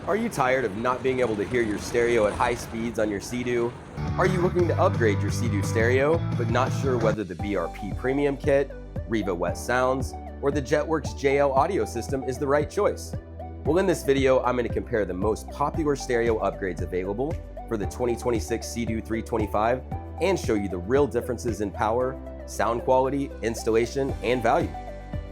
Are you tired of not being able to hear your stereo at high speeds on your Sea-Doo? Are you looking to upgrade your Sea-Doo stereo, but not sure whether the BRP Premium kit, RIVA Wet Sounds, or the Jetwerx JL audio system is the right choice? Well, in this video, I'm going to compare the most popular stereo upgrades available for the 2026 Sea-Doo 325 and show you the real differences in power, sound quality, installation, and value.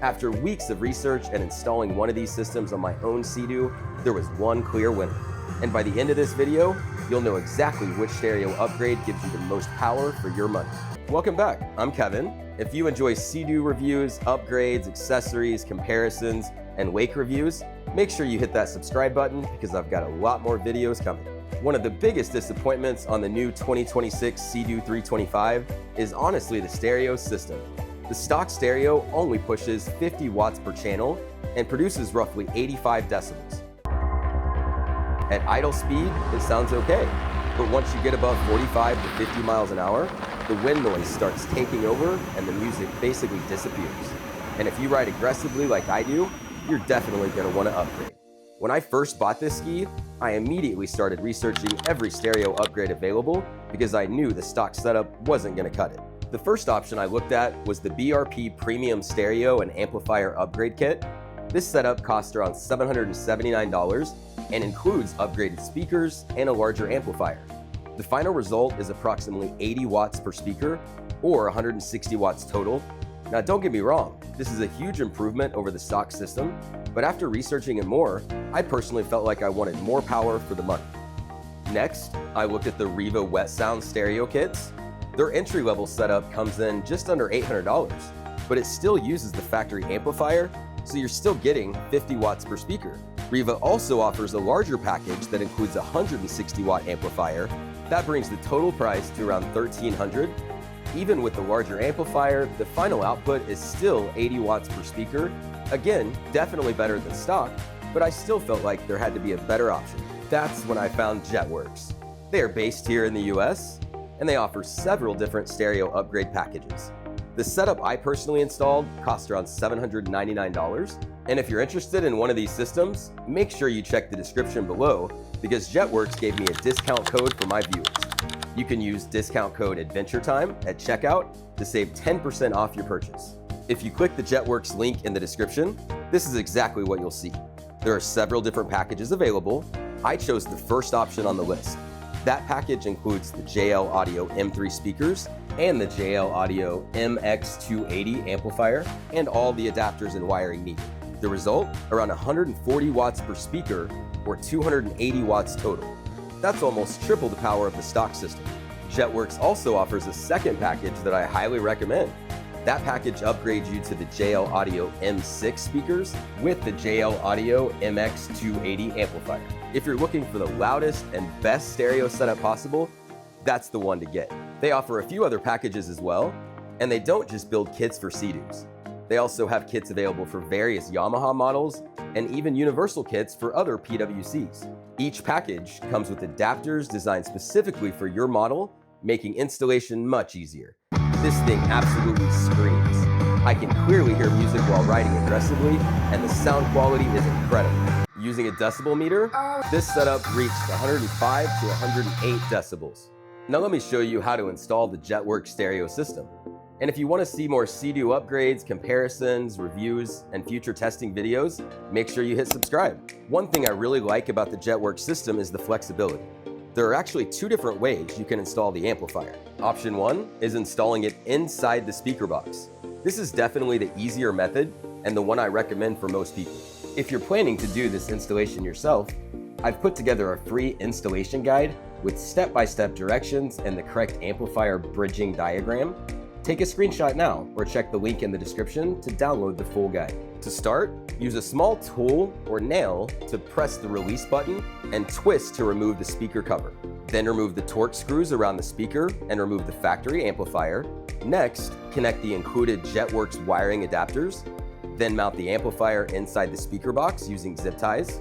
After weeks of research and installing one of these systems on my own Sea-Doo, there was one clear winner. And by the end of this video, you'll know exactly which stereo upgrade gives you the most power for your money. Welcome back, I'm Kevin. If you enjoy Sea-Doo reviews, upgrades, accessories, comparisons, and wake reviews, make sure you hit that subscribe button because I've got a lot more videos coming. One of the biggest disappointments on the new 2026 Sea-Doo 325 is honestly the stereo system. The stock stereo only pushes 50 watts per channel and produces roughly 85 decibels. At idle speed, it sounds okay, but once you get above 45 to 50 miles an hour, the wind noise starts taking over and the music basically disappears. And if you ride aggressively like I do, you're definitely going to want to upgrade. When I first bought this ski, I immediately started researching every stereo upgrade available because I knew the stock setup wasn't going to cut it. The first option I looked at was the BRP Premium Stereo and Amplifier Upgrade Kit. This setup costs around $779 and includes upgraded speakers and a larger amplifier. The final result is approximately 80 watts per speaker or 160 watts total. Now don't get me wrong, this is a huge improvement over the stock system, but after researching it more, I personally felt like I wanted more power for the money. Next, I looked at the RIVA Wet Sounds stereo kits. Their entry-level setup comes in just under $800, but it still uses the factory amplifier, so you're still getting 50 watts per speaker. RIVA also offers a larger package that includes a 160 watt amplifier. That brings the total price to around $1,300. Even with the larger amplifier, the final output is still 80 watts per speaker. Again, definitely better than stock, but I still felt like there had to be a better option. That's when I found Jetwerx. They are based here in the US, and they offer several different stereo upgrade packages. The setup I personally installed cost around $799, and if you're interested in one of these systems, make sure you check the description below because Jetwerx gave me a discount code for my viewers. You can use discount code ADVENTURETIME at checkout to save 10% off your purchase. If you click the Jetwerx link in the description, this is exactly what you'll see. There are several different packages available. I chose the first option on the list. That package includes the JL Audio M3 speakers and the JL Audio MX280 amplifier and all the adapters and wiring needed. The result, around 140 watts per speaker or 280 watts total. That's almost triple the power of the stock system. Jetwerx also offers a second package that I highly recommend. That package upgrades you to the JL Audio M6 speakers with the JL Audio MX280 amplifier. If you're looking for the loudest and best stereo setup possible, that's the one to get. They offer a few other packages as well, and they don't just build kits for Sea-Doos. They also have kits available for various Yamaha models and even universal kits for other PWCs. Each package comes with adapters designed specifically for your model, making installation much easier. This thing absolutely screams. I can clearly hear music while riding aggressively, and the sound quality is incredible. Using a decibel meter, this setup reached 105 to 108 decibels. Now let me show you how to install the Jetwerx stereo system. And if you want to see more Sea-Doo upgrades, comparisons, reviews, and future testing videos, make sure you hit subscribe. One thing I really like about the Jetwerx system is the flexibility. There are actually two different ways you can install the amplifier. Option one is installing it inside the speaker box. This is definitely the easier method and the one I recommend for most people. If you're planning to do this installation yourself, I've put together a free installation guide with step-by-step directions and the correct amplifier bridging diagram. Take a screenshot now or check the link in the description to download the full guide. To start, use a small tool or nail to press the release button and twist to remove the speaker cover. Then remove the Torx screws around the speaker and remove the factory amplifier. Next, connect the included Jetwerx wiring adapters. Then mount the amplifier inside the speaker box using zip ties.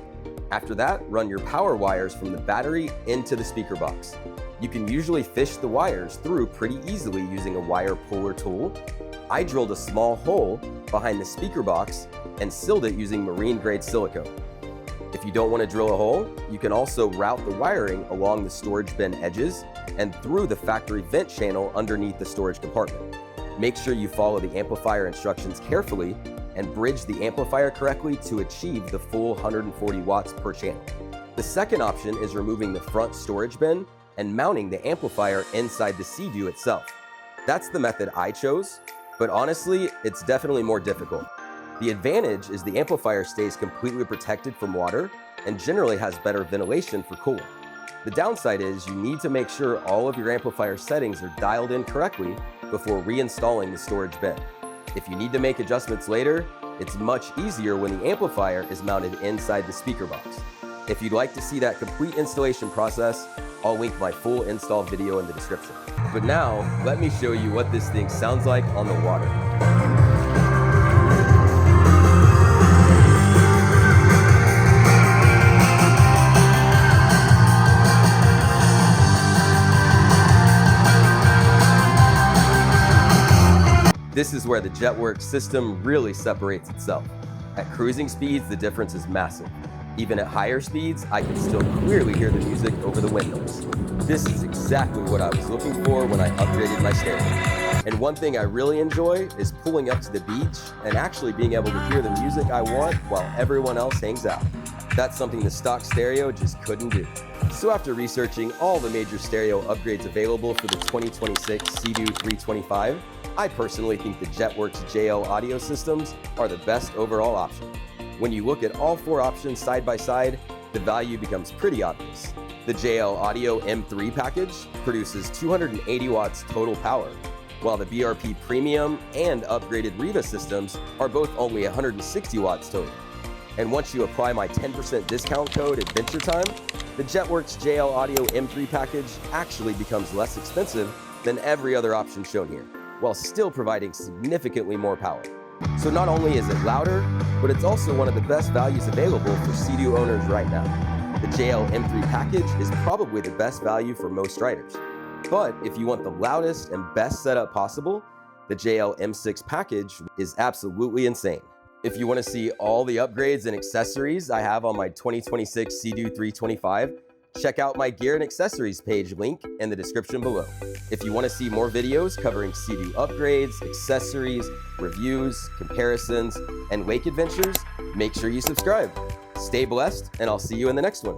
After that, run your power wires from the battery into the speaker box. You can usually fish the wires through pretty easily using a wire puller tool. I drilled a small hole behind the speaker box and sealed it using marine grade silicone. If you don't want to drill a hole, you can also route the wiring along the storage bin edges and through the factory vent channel underneath the storage compartment. Make sure you follow the amplifier instructions carefully and bridge the amplifier correctly to achieve the full 140 watts per channel. The second option is removing the front storage bin and mounting the amplifier inside the Sea-Doo itself. That's the method I chose, but honestly, it's definitely more difficult. The advantage is the amplifier stays completely protected from water and generally has better ventilation for cooling. The downside is you need to make sure all of your amplifier settings are dialed in correctly before reinstalling the storage bin. If you need to make adjustments later, it's much easier when the amplifier is mounted inside the speaker box. If you'd like to see that complete installation process, I'll link my full install video in the description. But now, let me show you what this thing sounds like on the water. This is where the Jetwerx system really separates itself. At cruising speeds, the difference is massive. Even at higher speeds, I can still clearly hear the music over the wind noise. This is exactly what I was looking for when I upgraded my stereo. And one thing I really enjoy is pulling up to the beach and actually being able to hear the music I want while everyone else hangs out. That's something the stock stereo just couldn't do. So after researching all the major stereo upgrades available for the 2026 Sea-Doo 325, I personally think the Jetwerx JL audio systems are the best overall option. When you look at all four options side by side, the value becomes pretty obvious. The JL Audio M3 package produces 280 watts total power, while the BRP Premium and upgraded RIVA systems are both only 160 watts total. And once you apply my 10% discount code Adventure Time, the Jetwerx JL Audio M3 package actually becomes less expensive than every other option shown here, while still providing significantly more power. So not only is it louder, but it's also one of the best values available for Sea-Doo owners right now. The JL M3 package is probably the best value for most riders. But if you want the loudest and best setup possible, the JL M6 package is absolutely insane. If you want to see all the upgrades and accessories I have on my 2026 Sea-Doo 325, check out my gear and accessories page link in the description below. If you want to see more videos covering Sea-Doo upgrades, accessories, reviews, comparisons, and wake adventures, make sure you subscribe. Stay blessed, and I'll see you in the next one.